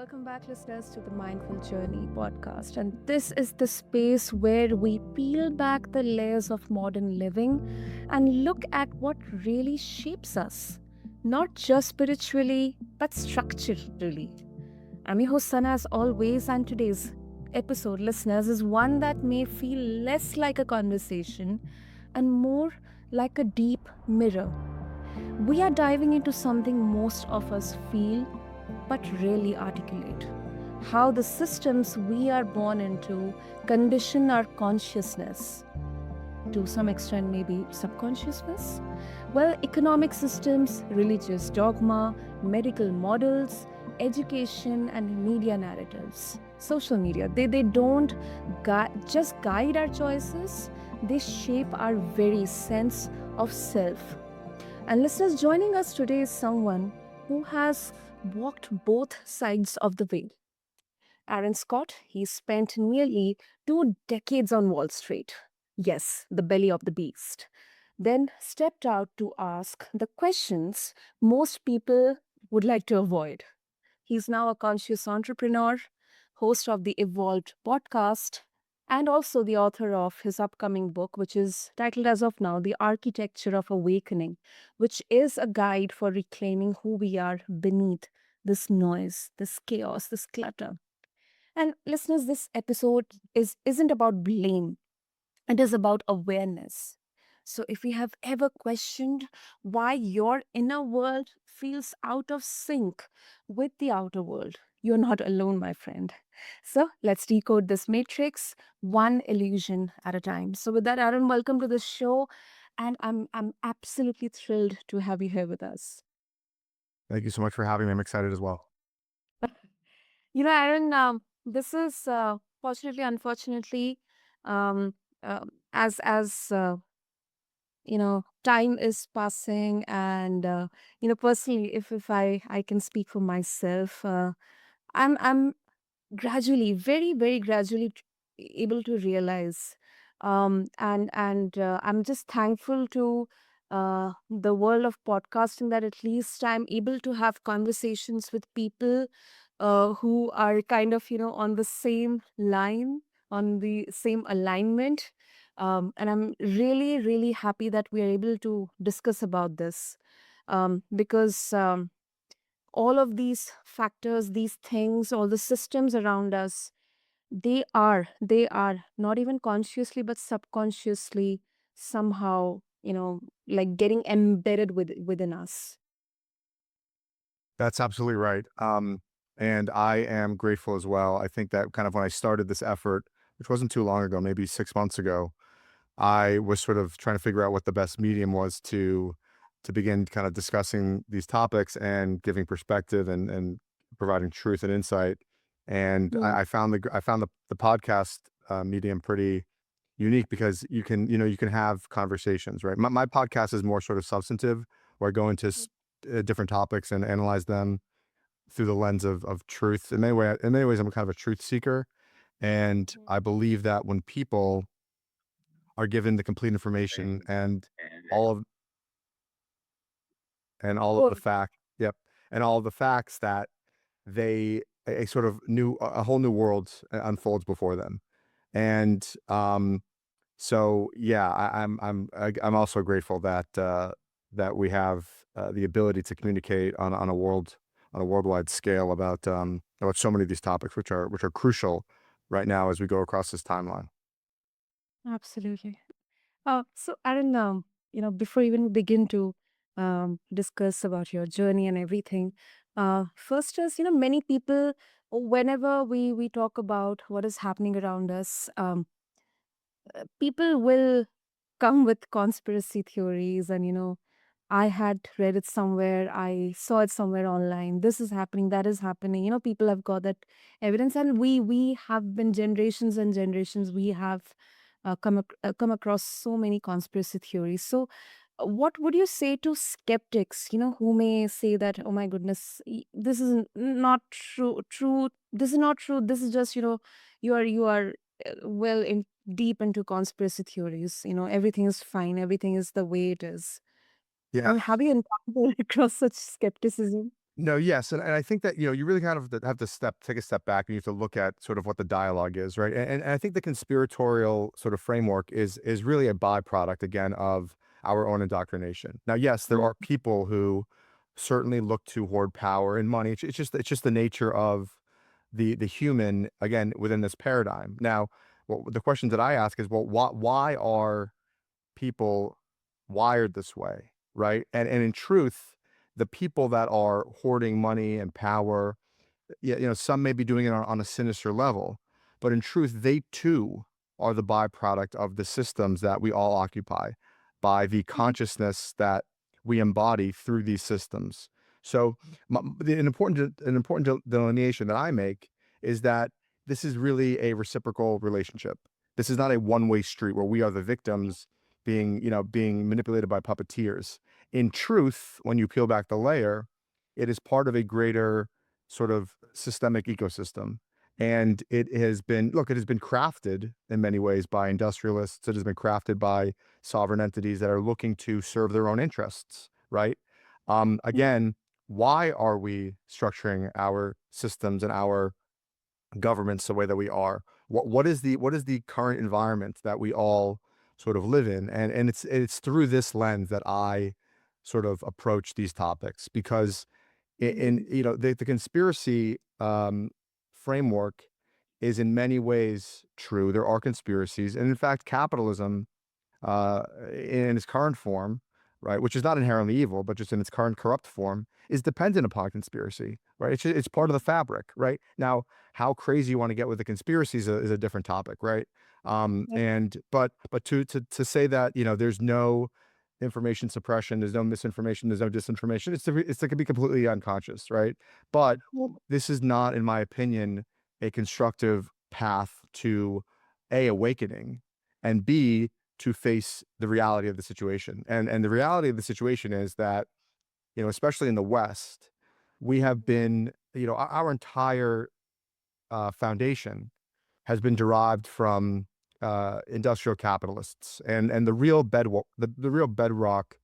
Welcome back, listeners, to the Mindful Journey podcast. And this is the space where we peel back the layers of modern living and look at what really shapes us, not just spiritually, but structurally. I'm your host, Sana, as always, and today's episode, listeners, is one that may feel less like a conversation and more like a deep mirror. We are diving into something most of us feel but rarely articulate: how the systems we are born into condition our consciousness, to some extent, maybe subconsciousness. Well, economic systems, religious dogma, medical models, education, and media narratives. Social media, they don't just guide our choices, they shape our very sense of self. And listeners, joining us today is someone who has walked both sides of the way. Aaron Scott, he spent nearly 2 decades on Wall Street. Yes, the belly of the beast. Then stepped out to ask the questions most people would like to avoid. He's now a conscious entrepreneur, host of the Evolved podcast, and also the author of his upcoming book, which is titled as of now The Architecture of Awakening, which is a guide for reclaiming who we are beneath this noise, this chaos, this clutter. And listeners, this episode isn't about blame, it is about awareness. So, if you have ever questioned why your inner world feels out of sync with the outer world, you're not alone, my friend. So, let's decode this matrix one illusion at a time. So, with that, Aaron, welcome to the show. And I'm absolutely thrilled to have you here with us. Thank you so much for having me. I'm excited as well. Aaron, this is fortunately, unfortunately, um, as time is passing, and personally, if I can speak for myself, I'm gradually, very gradually, able to realize, and I'm just thankful to the world of podcasting, that at least I'm able to have conversations with people who are kind of on the same line, on the same alignment. And I'm really happy that we are able to discuss about this, because all of these factors, these things, all the systems around us, they are not even consciously but subconsciously somehow, like getting embedded within us. That's absolutely right. And I am grateful as well. I think that kind of when I started this effort, which wasn't too long ago, maybe 6 months ago, I was sort of trying to figure out what the best medium was to begin kind of discussing these topics and giving perspective and providing truth and insight. And Mm. I found the podcast medium pretty unique because you can have conversations, right? My podcast is more sort of substantive, where I go into different topics and analyze them through the lens of truth. In many ways, I'm kind of a truth seeker, and I believe that when people are given the complete information all of and all of the Good. fact, yep, and all of the facts, that a sort of a whole new world unfolds before them. And so yeah, I'm also grateful that we have the ability to communicate on a worldwide scale about so many of these topics, which are crucial right now as we go across this timeline. Absolutely. So Aaron, before even we begin to discuss about your journey and everything, first is, many people, whenever we talk about what is happening around us, people will come with conspiracy theories, and I had read it somewhere, I saw it somewhere online, this is happening, that is happening, people have got that evidence, and we have been generations and generations, we have come across so many conspiracy theories. So what would you say to skeptics, who may say that, oh my goodness, this is not true, this is not true, this is just, you are well in deep into conspiracy theories, everything is fine, everything is the way it is. Yeah, I mean, have you encountered across such skepticism? No, yes, and I think that, you really kind of have to take a step back, and you have to look at sort of what the dialogue is, right? And I think the conspiratorial sort of framework is really a byproduct again of our own indoctrination. Now, yes, there are people who certainly look to hoard power and money. It's just the nature of the human again within this paradigm. Now, well, the question that I ask is, well, why are people wired this way, right? And in truth, the people that are hoarding money and power, yeah, some may be doing it on a sinister level, but in truth, they too are the byproduct of the systems that we all occupy by the consciousness that we embody through these systems. So, an important delineation that I make is that this is really a reciprocal relationship. This is not a one-way street where we are the victims being manipulated by puppeteers. In truth, when you peel back the layer, it is part of a greater sort of systemic ecosystem. And it has been crafted in many ways by industrialists. It has been crafted by sovereign entities that are looking to serve their own interests, right? Again, why are we structuring our systems and our governments the way that we are? What is the current environment that we all sort of live in? And it's through this lens that I sort of approach these topics because in the conspiracy framework is in many ways true. There are conspiracies, and in fact, capitalism in its current form, right, which is not inherently evil, but just in its current corrupt form, is dependent upon conspiracy, right? It's part of the fabric, right? Now, how crazy you want to get with the conspiracy is a different topic, right? And but to say that there's no information suppression, there's no misinformation, there's no disinformation, it's to be completely unconscious, right? But this is not, in my opinion, a constructive path to a awakening and b to face the reality of the situation. And the reality of the situation is that, especially in the West, we have been, our entire foundation has been derived from industrial capitalists, and the real bedrock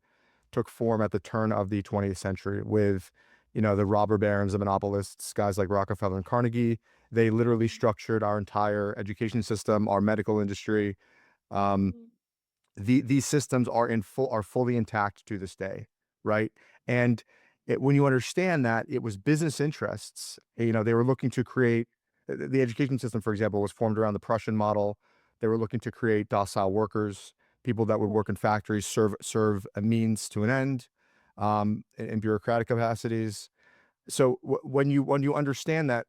took form at the turn of the 20th century with, the robber barons, the monopolists, guys like Rockefeller and Carnegie. They literally structured our entire education system, our medical industry. Um, these systems are fully intact to this day, right? And when you understand that it was business interests, they were looking to create the education system, for example, was formed around the Prussian model. They were looking to create docile workers, people that would work in factories, serve a means to an end, in bureaucratic capacities. So when you understand that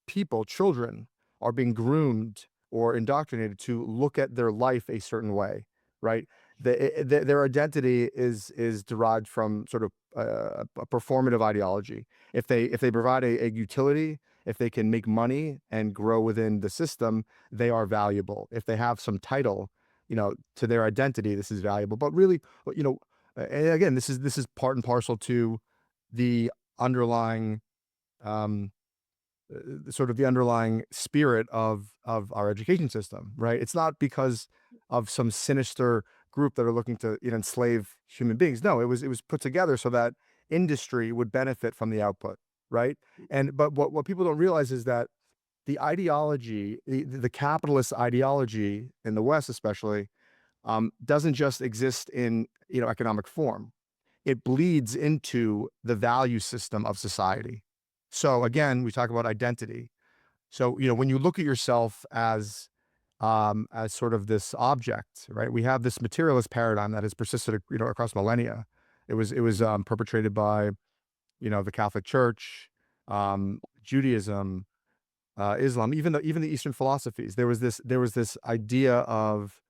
people, children, are being groomed or indoctrinated to look at their life a certain way, right? Their identity is derived from sort of a performative ideology. If they provide a utility, if they can make money and grow within the system, they are valuable. If they have some title, to their identity, this is valuable. But really, and again, this is part and parcel to the underlying um, sort of the underlying spirit of our education system, right? It's not because of some sinister group that are looking to enslave human beings. No, it was put together so that industry would benefit from the output, right? And but what people don't realize is that the ideology, the capitalist ideology in the West, especially, doesn't just exist in economic form. It bleeds into the value system of society. So again, we talk about identity. So, when you look at yourself as sort of this object, right? We have this materialist paradigm that has persisted, across millennia. It was perpetrated by, the Catholic Church, Judaism, Islam, even the Eastern philosophies. There was this idea of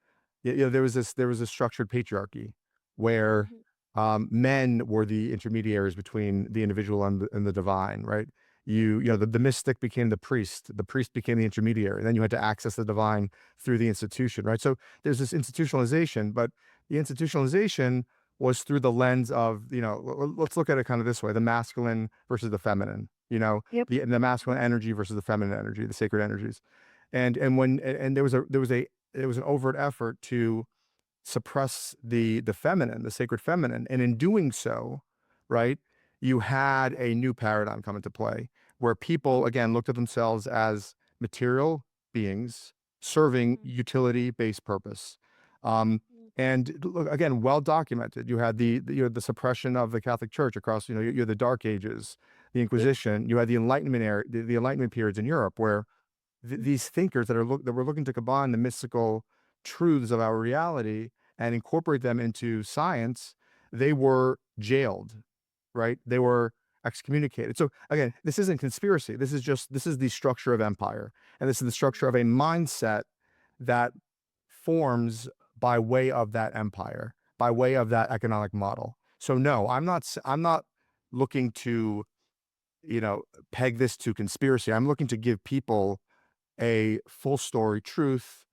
there was a structured patriarchy where men were the intermediaries between the individual and the divine, right? The mystic became the priest became the intermediary, and then you had to access the divine through the institution, right? So there's this institutionalization, but the institutionalization was through the lens of, let's look at it kind of this way: the masculine versus the feminine, Yep. the masculine energy versus the feminine energy, the sacred energies. And there was an overt effort to suppress the feminine, the sacred feminine, and in doing so, right, you had a new paradigm come into play where people, again, looked at themselves as material beings serving Mm, utility-based purpose. Um, mm, and look, again, well documented. You had the suppression of the Catholic Church across, you had the Dark Ages, the yeah. Inquisition. You had the Enlightenment era, the Enlightenment periods in Europe, where Mm, these thinkers that were looking to combine the mystical truths of our reality and incorporate them into science, they were jailed, right? They were excommunicated. So again, this isn't conspiracy. This is the structure of empire, and this is the structure of a mindset that forms by way of that empire, by way of that economic model. So no, I'm not looking to, you know, peg this to conspiracy. I'm looking to give people a full story truth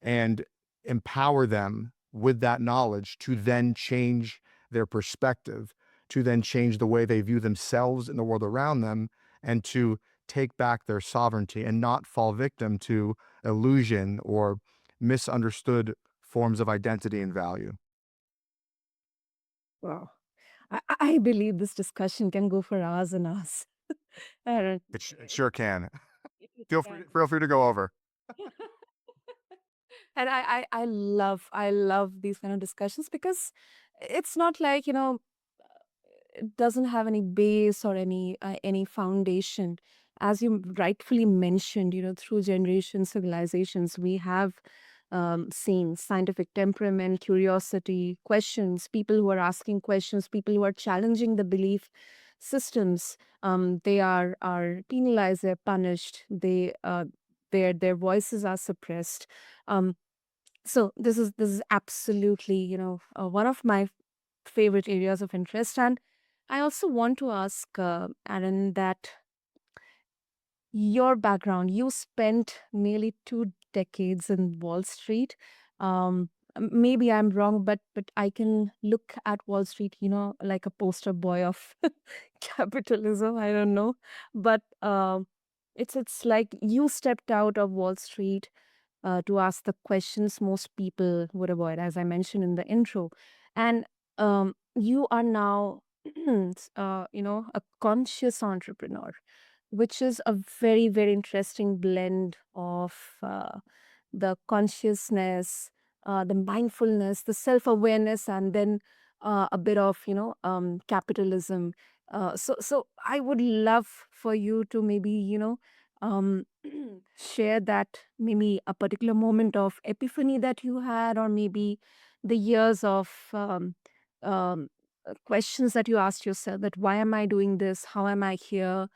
and empower them with that knowledge to then change their perspective, to then change the way they view themselves and the world around them, and to take back their sovereignty and not fall victim to illusion or misunderstood forms of identity and value. wow. I believe this discussion can go for hours and hours. I don't, It sure can. it can. Feel free to go over. And I love these kind of discussions because it's not like, it doesn't have any base or any foundation. As you rightfully mentioned, through generations, civilizations, we have seen scientific temperament, curiosity, questions, people who are asking questions, people who are challenging the belief systems. They are penalized, they're punished, their voices are suppressed. Um, so this is absolutely, one of my favorite areas of interest. And I also want to ask, Aaron, that your background, you spent nearly 2 decades in Wall Street. Maybe I'm wrong, but I can look at Wall Street, like a poster boy of capitalism. I don't know, but it's like you stepped out of Wall Street to ask the questions most people would avoid, as I mentioned in the intro. And you are now, a conscious entrepreneur, which is a very, very interesting blend of the consciousness, the mindfulness, the self awareness, and then a bit of, capitalism. So I would love for you to maybe, um, share that, maybe a particular moment of epiphany that you had, or maybe the years of questions that you asked yourself, that why am I doing this? How am I here?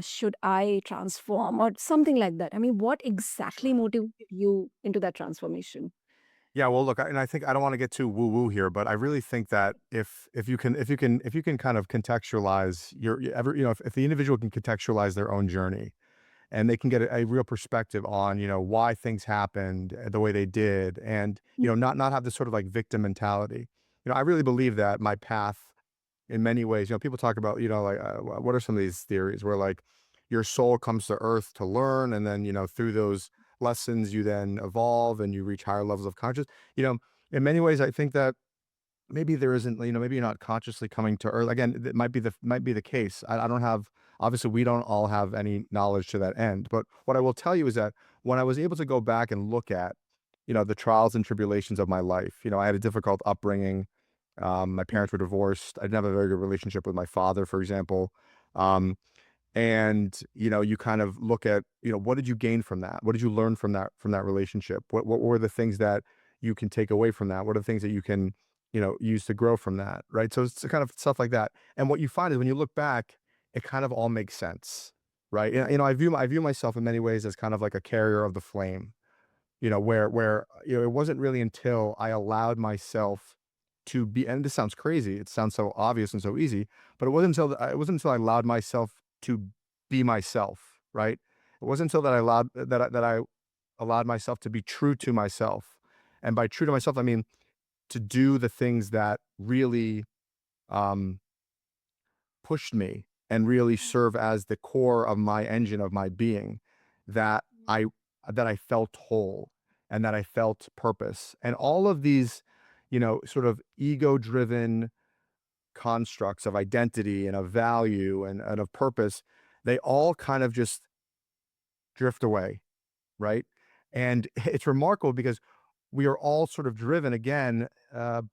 Should I transform, or something like that? I mean, what exactly Sure. motivated you into that transformation? Yeah, well, look, and I think I don't want to get too woo woo here, but I really think that if you can kind of contextualize if the individual can contextualize their own journey and they can get a real perspective on why things happened the way they did, and not have this sort of like victim mentality. I really believe that my path in many ways, people talk about, like, what are some of these theories where like your soul comes to earth to learn, and then, through those lessons, you then evolve and you reach higher levels of conscious. You know, in many ways, I think that maybe there isn't, maybe you're not consciously coming to earth. Again, it might be the case. I don't have, obviously, we don't all have any knowledge to that end. But what I will tell you is that when I was able to go back and look at, the trials and tribulations of my life, I had a difficult upbringing. My parents were divorced. I didn't have a very good relationship with my father, for example. Um, and you kind of look at, what did you gain from that? What did you learn from that relationship? What were the things that you can take away from that? What are the things that you can, use to grow from that, right? So it's kind of stuff like that. And what you find is when you look back, it kind of all makes sense, right? I view myself in many ways as kind of like a carrier of the flame, where it wasn't really until I allowed myself to be, and this sounds crazy, it sounds so obvious and so easy, but it wasn't until I allowed myself to be myself, right? It wasn't until that I allowed myself to be true to myself. And by true to myself, I mean to do the things that really um pushed me and really serve as the core of my engine of my being, that I felt whole and that I felt purpose. And all of these, sort of ego driven constructs of identity and of value and of purpose, they all kind of just drift away, right? And it's remarkable because we are all sort of driven again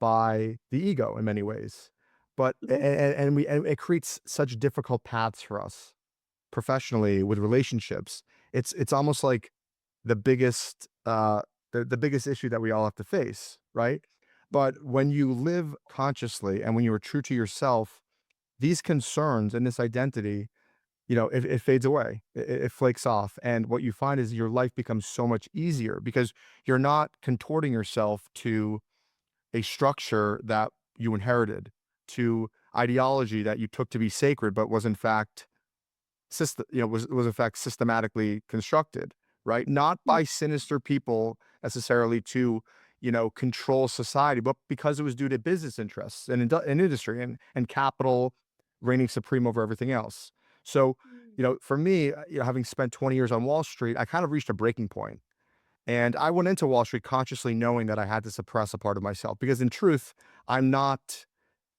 by the ego in many ways, but and it creates such difficult paths for us professionally with relationships. It's almost like the biggest the biggest issue that we all have to face, right? But when you live consciously and when you are true to yourself, these concerns and this identity, it fades away. It flakes off. And what you find is your life becomes so much easier because you're not contorting yourself to a structure that you inherited, to ideology that you took to be sacred, but was in fact was in fact systematically constructed, right? Not by sinister people necessarily to, control society, but because it was due to business interests and industry and capital reigning supreme over everything else. So, for me, having spent 20 years on Wall Street, I kind of reached a breaking point. And I went into Wall Street consciously knowing that I had to suppress a part of myself because in truth, I'm not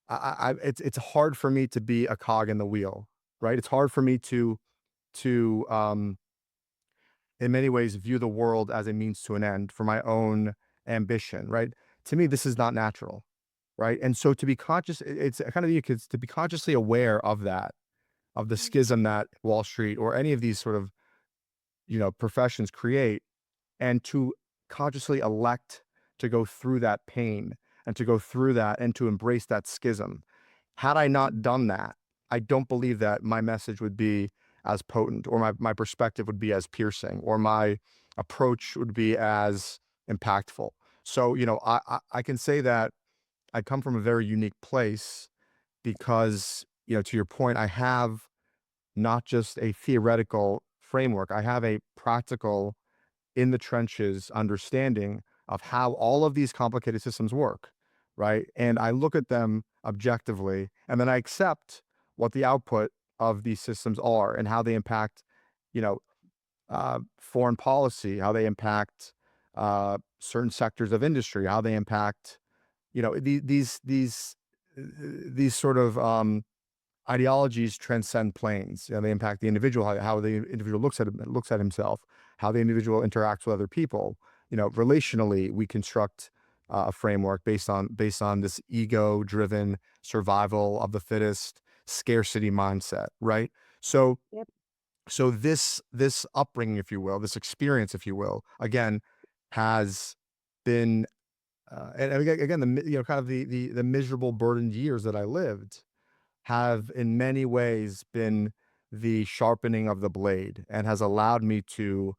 it's hard for me to be a cog in the wheel, right? It's hard for me to in many ways view the world as a means to an end for my own ambition, right? To me, this is not natural, right? And so to be conscious, it's kind of unique, it's to be consciously aware of that, of the schism that Wall Street or any of these sort of, professions create, and to consciously elect to go through that pain and to go through that and to embrace that schism. Had I not done that, I don't believe that my message would be as potent or my perspective would be as piercing or my approach would be as impactful. So, I can say that I come from a very unique place because, to your point, I have not just a theoretical framework, I have a practical in the trenches understanding of how all of these complicated systems work, right? And I look at them objectively, and then I accept what the output of these systems are and how they impact, you know, foreign policy, how they impact certain sectors of industry, how they impact, these sort of ideologies transcend planes. They impact the individual, how the individual looks at himself, how the individual interacts with other people. Relationally, we construct a framework based on this ego-driven survival of the fittest, scarcity mindset, right? So, Yep. this upbringing, if you will, this experience, if you will, again, has been and again kind of the miserable, burdened years that I lived have in many ways been the sharpening of the blade and has allowed me to,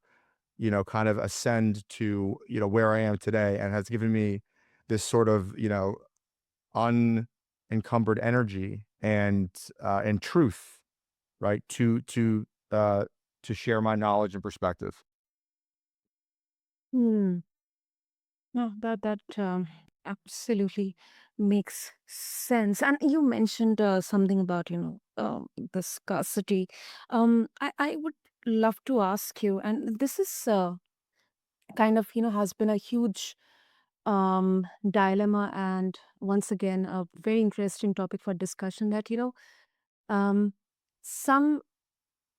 kind of ascend to, where I am today and has given me this sort of, unencumbered energy and truth, right? To share my knowledge and perspective. Hmm. No, that absolutely makes sense. And you mentioned something about the scarcity. I would love to ask you, and this is kind of has been a huge dilemma, and once again a very interesting topic for discussion. That um, some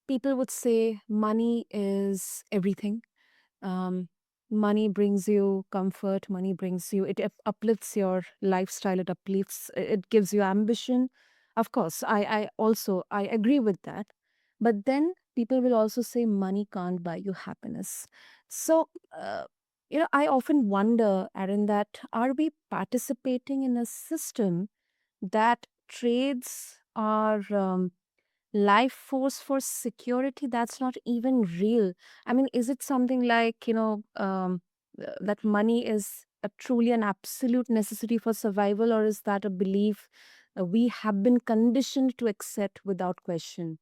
people would say money is everything. um, Money brings you comfort, money brings you, it uplifts your lifestyle, it uplifts, it gives you ambition. Of course, I also I agree with that. But then people will also say money can't buy you happiness. So I often wonder, Aaron, that are we participating in a system that trades our life force for security that's not even real? I mean, is it something like, that money is a truly an absolute necessity for survival, or is that a belief we have been conditioned to accept without question,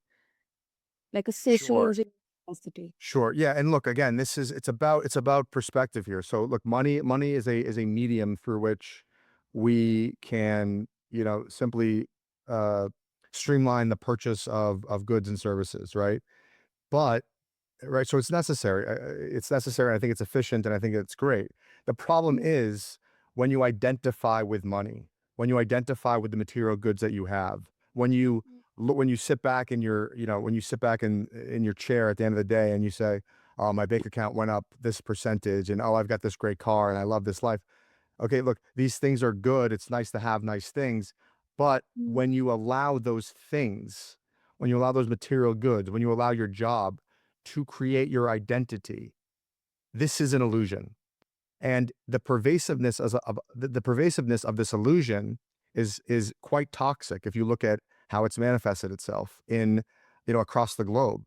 like a Sure. sociological necessity? Sure. Yeah. And look, again, it's about perspective here. So look, money is a medium through which we can, simply uh streamline the purchase of goods and services, right? But right, so it's necessary. It's necessary. I think it's efficient and I think it's great. The problem is when you identify with money. when you identify with the material goods that you have, when you when you sit back in your, when you sit back in your chair at the end of the day and you say, "Oh, my bank account went up this percentage, and oh, I've got this great car, and I love this life." Okay, look, these things are good. It's nice to have nice things, but Mm, when you allow those things, when you allow those material goods, when you allow your job to create your identity, this is an illusion. And the pervasiveness of the pervasiveness of this illusion is quite toxic if you look at how it's manifested itself in, across the globe.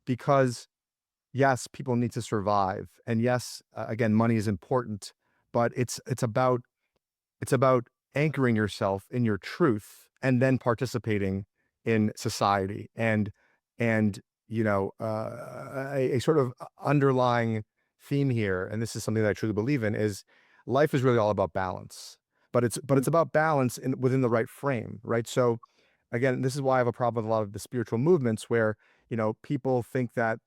Because yes, people need to survive, and yes, again, money is important, but it's about anchoring yourself in your truth and then participating in society. And a sort of underlying theme here, and this is something that I truly believe in, is life is really all about balance. But it's mm, about balance within the right frame, right? So again, this is why I have a problem with a lot of the spiritual movements where, people think that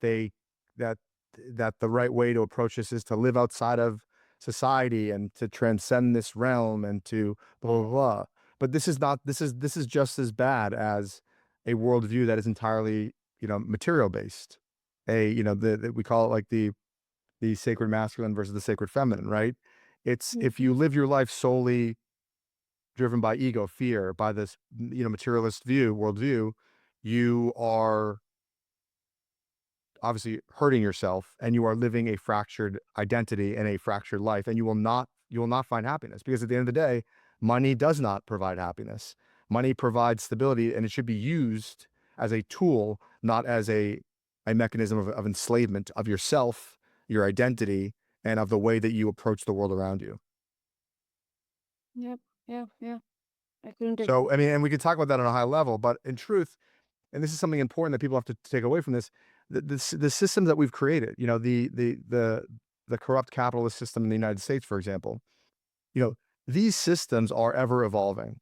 that the right way to approach this is to live outside of society and to transcend this realm and to blah blah blah. But this is just as bad as a worldview that is entirely, material based. We call it like the sacred masculine versus the sacred feminine, right? It's mm, if you live your life solely driven by ego, fear, by this, materialist worldview, you are obviously hurting yourself, and you are living a fractured identity and a fractured life, and you will not find happiness, because at the end of the day, money does not provide happiness. Money provides stability, and it should be used as a tool, not as a mechanism of enslavement of yourself, your identity, and of the way that you approach the world around you. yep, yeah, yeah. I couldn't agree. So I mean, and we could talk about that on a high level, but in truth, and this is something important that people have to take away from this, the system that we've created, the corrupt capitalist system in the United States, for example, you know, these systems are ever evolving.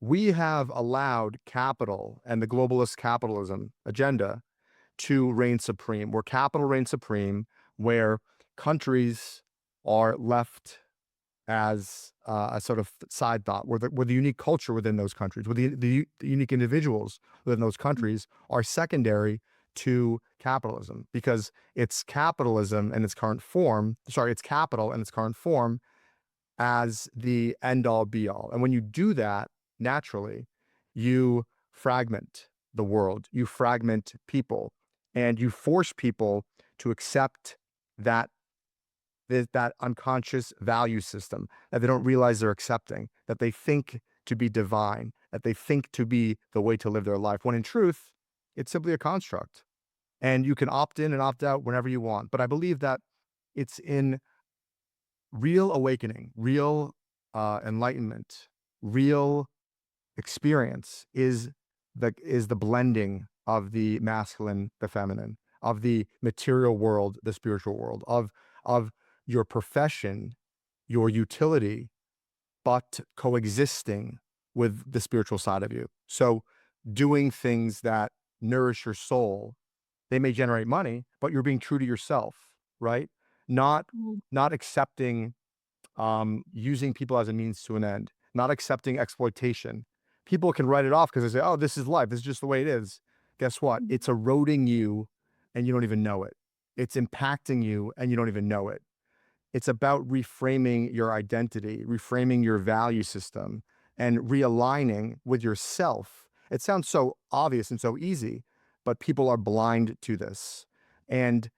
We have allowed capital and the globalist capitalism agenda to reign supreme, where capital reigns supreme, where countries are left as a sort of side thought, where the unique culture within those countries, where the unique individuals within those Mm, countries are secondary to capitalism, because it's capitalism in its current form. Sorry, it's capital in its current form as the end all be all. And when you do that, naturally, you fragment the world, you fragment people, and you force people to accept that that unconscious value system that they don't realize they're accepting, that they think to be divine, that they think to be the way to live their life, when in truth, it's simply a construct. And you can opt in and opt out whenever you want. But I believe that it's in real awakening, real enlightenment, real experience is the blending of the masculine, the feminine, of the material world, the spiritual world, of your profession, your utility, but coexisting with the spiritual side of you. So doing things that nourish your soul, they may generate money, but you're being true to yourself, right? Not mm, not accepting using people as a means to an end, not accepting exploitation. People can write it off because they say, "Oh, this is life. This is just the way it is." Guess what? mm, It's eroding you, and you don't even know it. It's impacting you, and you don't even know it. It's about reframing your identity, reframing your value system, and realigning with yourself. It sounds so obvious and so easy, but people are blind to this. And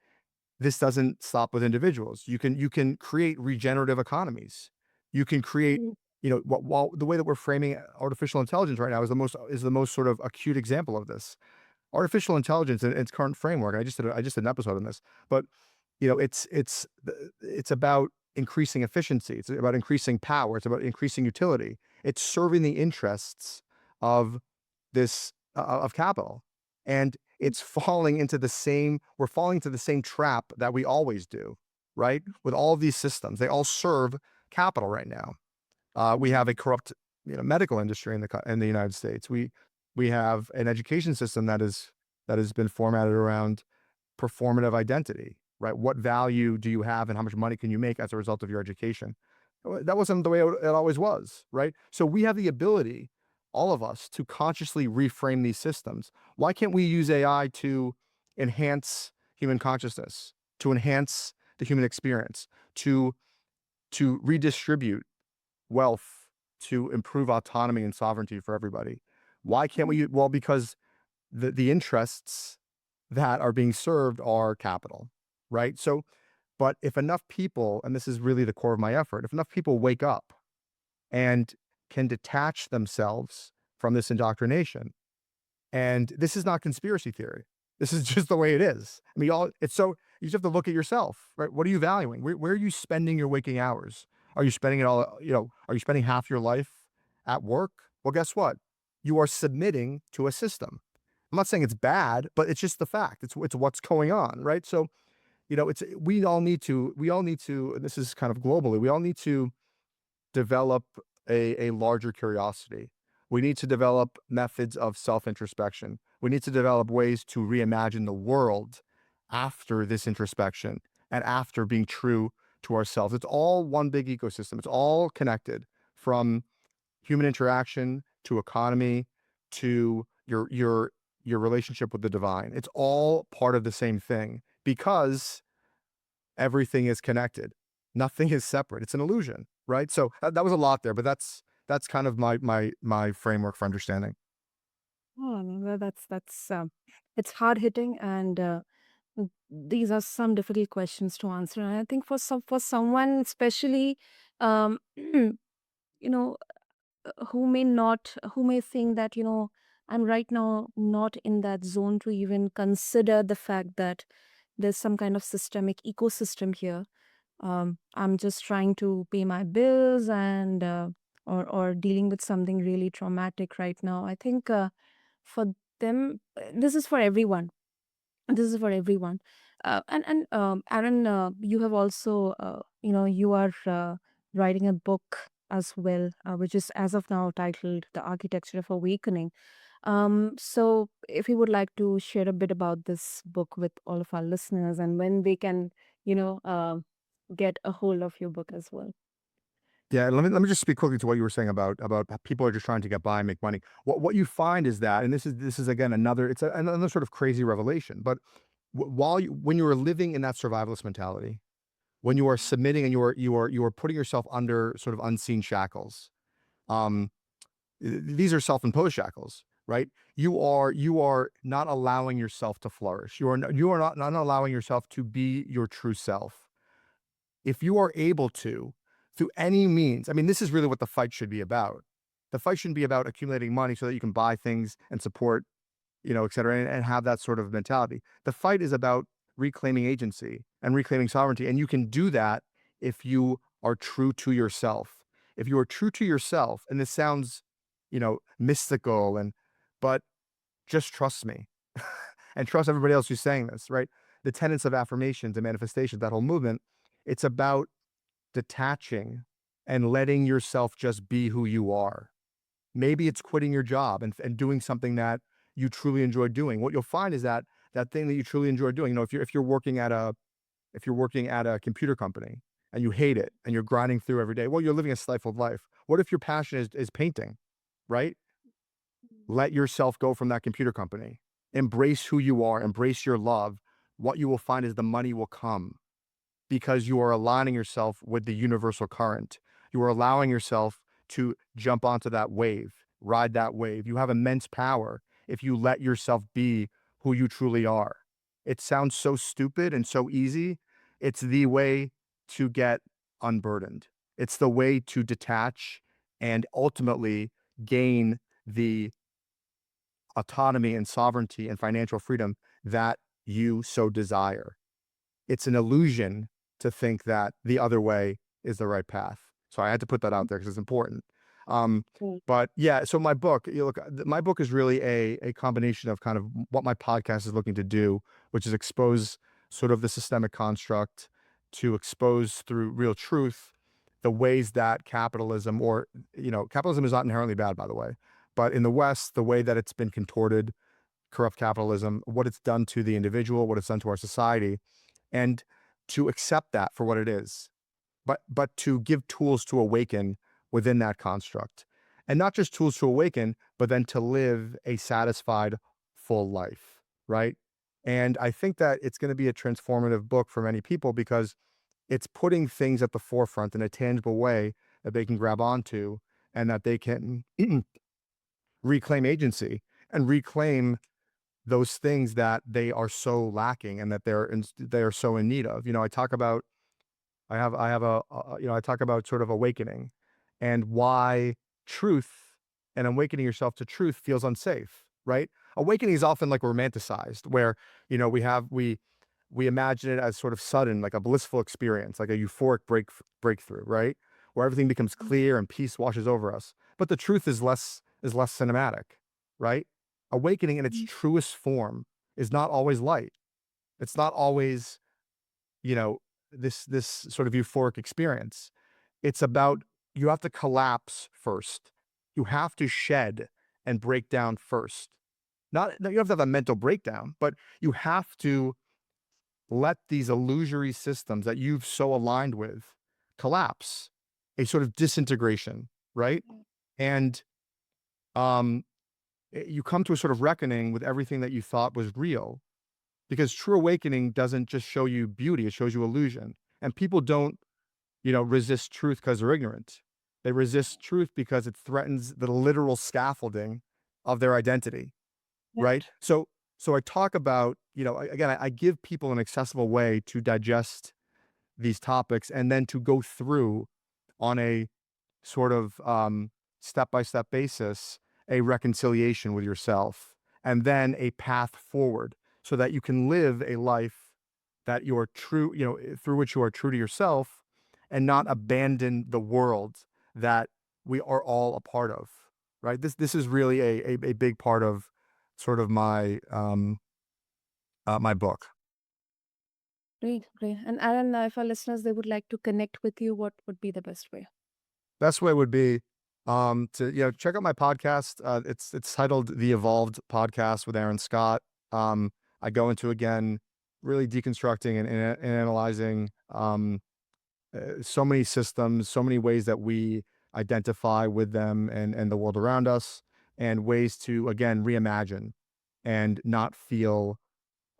this doesn't stop with individuals. You can create regenerative economies. You can create, mm, while the way that we're framing artificial intelligence right now is the most sort of acute example of this. Artificial intelligence in its current framework. I just did an episode on this, but it's about increasing efficiency. It's about increasing power. It's about increasing utility. It's serving the interests of this of capital, and mm, we're falling into the same trap that we always do, right? With all of these systems, they all serve capital right now. We have a mm, corrupt, medical industry in the United States. We have an education system that has been formatted around performative identity, right? What value do you have, and how much money can you make as a result of your education? That wasn't the way it always was, right? So we have the ability, all of us, to consciously reframe these systems. Why can't we use AI to enhance human consciousness, to enhance the human experience, to redistribute wealth, to improve autonomy and sovereignty for everybody? Why can't we? Well, because the interests that are being served are capital, right? So, but if enough people, and this is really the core of my effort, if enough people wake up and can detach themselves from this indoctrination, and this is not conspiracy theory. This is just the way it is. I mean, y'all, it's so you just have to look at yourself, right? What are you valuing? Where are you spending your waking hours? Are you spending it all, are you spending half your life at work? Well, guess what? You are submitting to a system. I'm not saying it's bad, but it's just the fact. It's what's going on, right? So, it's we all need to, and this is kind of globally, we all need to develop a larger curiosity. We need to develop methods of self-introspection. We need to develop ways to reimagine the world after this introspection and after being true to ourselves. It's all one big ecosystem. It's all connected, from human interaction to economy to your relationship with the divine. It's all part of the same thing because everything is connected. Nothing is separate. It's an illusion, right? So that was a lot there, but that's kind of my framework for understanding. Oh, no, that's it's hard hitting, and these are some difficult questions to answer. And I think for someone, especially, you know, who may think that, I'm right now not in that zone to even consider the fact that there's some kind of systemic ecosystem here. I'm just trying to pay my bills and or dealing with something really traumatic right now. I think for them, this is for everyone. This is for everyone. And Aaron, you have also, you are writing a book as well, which is as of now titled "The Architecture of Awakening." So, if you would like to share a bit about this book with all of our listeners, and when they can, you know, uh, get a hold of your book as well. Yeah, let me just speak quickly to what you were saying about people are just trying to get by and make money. What you find is that, and this is again another sort of crazy revelation. But when you are living in that survivalist mentality, when you are submitting and you are putting yourself under sort of unseen shackles, um, these are self-imposed shackles, right? You are not allowing yourself to flourish. You are not allowing yourself to be your true self. If you are able to, through any means, I mean, this is really what the fight should be about. The fight shouldn't be about accumulating money so that you can buy things and support, et cetera, and have that sort of mentality. The fight is about reclaiming agency and reclaiming sovereignty. And you can do that if you are true to yourself. If you are true to yourself, and this sounds, mystical, but just trust me and trust everybody else who's saying this, right? The tenets of affirmations and manifestations, that whole movement, it's about detaching and letting yourself just be who you are. Maybe it's quitting your job and doing something that you truly enjoy doing. What you'll find is that that thing that you truly enjoy doing, if you're working at a computer company and you hate it and you're grinding through every day, well, you're living a stifled life. What if your passion is painting, right? Let yourself go from that computer company. Embrace who you are, embrace your love. What you will find is the money will come because you are aligning yourself with the universal current. You are allowing yourself to jump onto that wave, ride that wave. You have immense power if you let yourself be who you truly are. It sounds so stupid and so easy. It's the way to get unburdened. It's the way to detach and ultimately gain the autonomy and sovereignty and financial freedom that you so desire. It's an illusion to think that the other way is the right path. So I had to put that out there because it's important. Um, Mm. but yeah, so my book, my book is really a combination of kind of what my podcast is looking to do, which is expose sort of the systemic construct, to expose through real truth the ways that capitalism, or capitalism is not inherently bad, by the way, but in the West, the way that it's been contorted, corrupt capitalism, what it's done to the individual, what it's done to our society, and to accept that for what it is. but to give tools to awaken within that construct. And not just tools to awaken, but then to live a satisfied, full life, right? And I think that it's going to be a transformative book for many people because it's putting things at the forefront in a tangible way that they can grab onto and that they can reclaim agency and reclaim those things that they are so lacking and that they are so in need of. You know, I have I talk about sort of awakening and why truth and awakening yourself to truth feels unsafe, right? Awakening is often like romanticized, where we imagine it as sort of sudden, like a blissful experience, like a euphoric breakthrough, right? Where everything becomes clear and peace washes over us. But the truth is less cinematic, right? Awakening in its Mhm. truest form is not always light. It's not always, you know, this sort of euphoric experience. It's about you have to collapse first. You have to shed and break down first. Not you don't have to have a mental breakdown, but you have to let these illusory systems that you've so aligned with collapse, a sort of disintegration, right? And um, you come to a sort of reckoning with everything that you thought was real, because true awakening doesn't just show you beauty; it shows you illusion. And people don't, resist truth because they're ignorant. They resist truth because it threatens the literal scaffolding of their identity, right? Right. So I talk about, again, I give people an accessible way to digest these topics and then to go through on a sort of step by step basis a reconciliation with yourself and then a path forward so that you can live a life that you're true, through which you are true to yourself and not abandon the world that we are all a part of. Right. This is really a big part of sort of my book. Great, great. And Aaron, if our listeners they would like to connect with you, what would be the best way? Best way would be to check out my podcast. It's titled The Evolved Podcast with Aaron Scott. I go into again really deconstructing and analyzing so many systems, so many ways that we identify with them and the world around us, and ways to again reimagine and not feel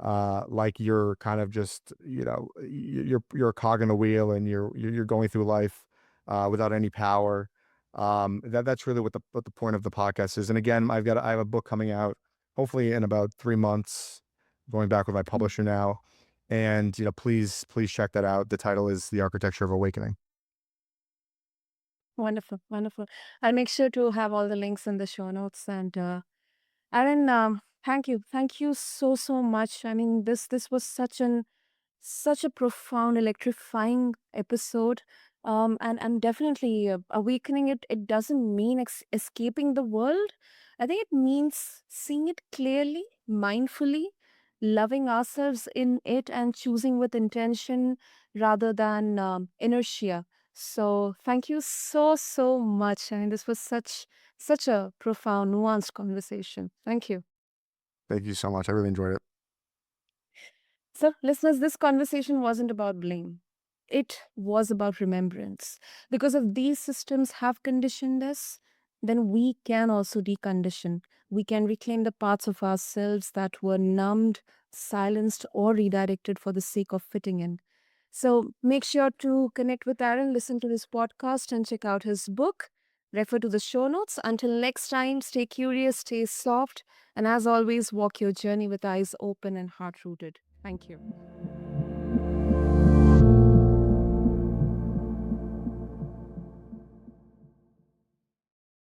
like you're kind of just, you're a cog in the wheel and you're going through life without any power. That's really what the point of the podcast is. And again, I have a book coming out hopefully in about 3 months, going back with my Mm. publisher now. And please check that out. The title is The Architecture of Awakening. Wonderful, wonderful. I'll make sure to have all the links in the show notes. And Aaron, thank you so so much. I mean, this was such a profound, electrifying episode. And definitely awakening it doesn't mean escaping the world. I think it means seeing it clearly, mindfully, loving ourselves in it, and choosing with intention rather than inertia. So thank you so, so much. I mean, this was such a profound, nuanced conversation. Thank you. Thank you so much. I really enjoyed it. So, listeners, this conversation wasn't about blame. It was about remembrance. Because if these systems have conditioned us, then we can also decondition. We can reclaim the parts of ourselves that were numbed, silenced, or redirected for the sake of fitting in. So, make sure to connect with Aaron, listen to this podcast, and check out his book. Refer to the show notes. Until next time, stay curious, stay soft, and as always, walk your journey with eyes open and heart rooted. Thank you.